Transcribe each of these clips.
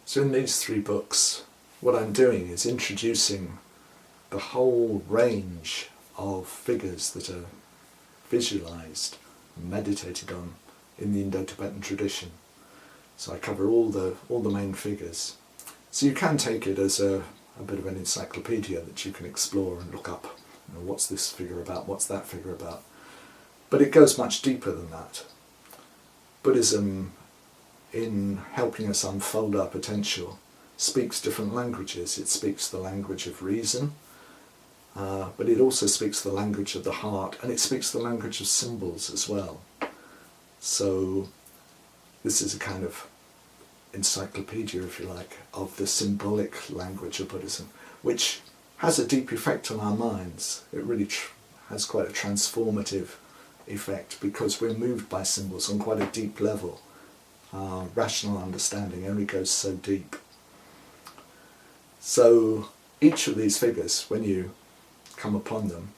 So in these 3 books, what I'm doing is introducing the whole range of figures that are visualised and meditated on in the Indo-Tibetan tradition. So I cover all the main figures. So you can take it as a bit of an encyclopedia that you can explore and look up. You know, what's this figure about? What's that figure about? But it goes much deeper than that. Buddhism, in helping us unfold our potential, speaks different languages. It speaks the language of reason, but it also speaks the language of the heart, and it speaks the language of symbols as well. So this is a kind of encyclopedia, if you like, of the symbolic language of Buddhism, which has a deep effect on our minds. It really has quite a transformative effect, because we're moved by symbols on quite a deep level. Rational understanding only goes so deep. So each of these figures, when you come upon them,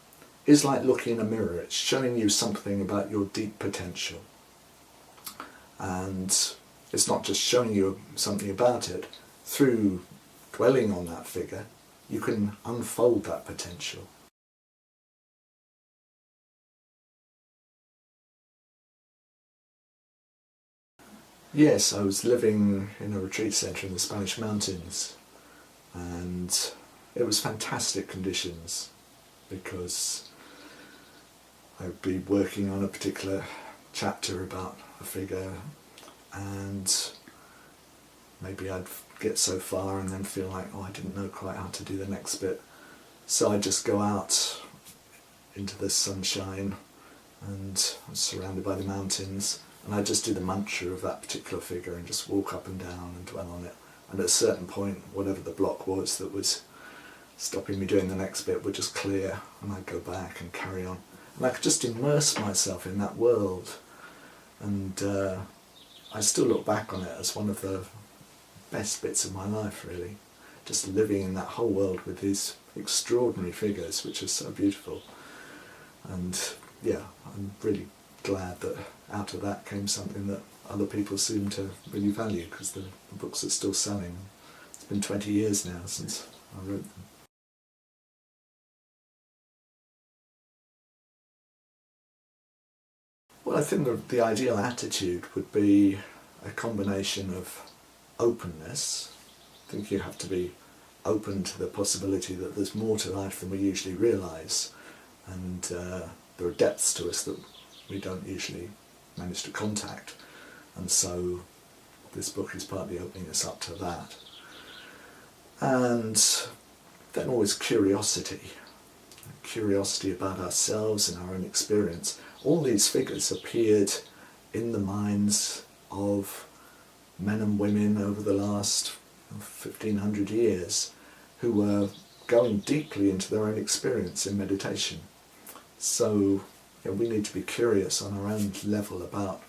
is like looking in a mirror. It's showing you something about your deep potential. And it's not just showing you something about it. Through dwelling on that figure, you can unfold that potential. Yes, I was living in a retreat centre in the Spanish mountains, and it was fantastic conditions, because I'd be working on a particular chapter about a figure, and maybe I'd get so far and then feel like, oh, I didn't know quite how to do the next bit. So I'd just go out into the sunshine, and I was surrounded by the mountains, and I'd just do the mantra of that particular figure and just walk up and down and dwell on it. And at a certain point, whatever the block was that was stopping me doing the next bit would just clear, and I'd go back and carry on. And I could just immerse myself in that world. And I still look back on it as one of the best bits of my life, really. Just living in that whole world with these extraordinary figures, which are so beautiful. And yeah, I'm really glad that out of that came something that other people seem to really value, because the books are still selling. It's been 20 years now since I wrote them. Well, I think the ideal attitude would be a combination of openness. I think you have to be open to the possibility that there's more to life than we usually realise, and there are depths to us that we don't usually manage to contact, and so this book is partly opening us up to that. And then always curiosity about ourselves and our own experience. All these figures appeared in the minds of men and women over the last 1500 years who were going deeply into their own experience in meditation. So we need to be curious on our own level about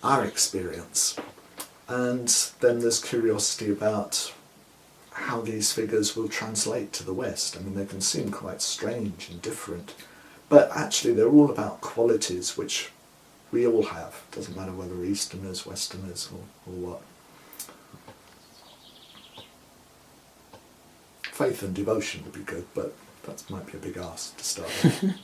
our experience. And then there's curiosity about how these figures will translate to the West. I mean, they can seem quite strange and different, but actually they're all about qualities which we all have. It doesn't matter whether we're Easterners, Westerners, or what. Faith and devotion would be good, but that might be a big ask to start with.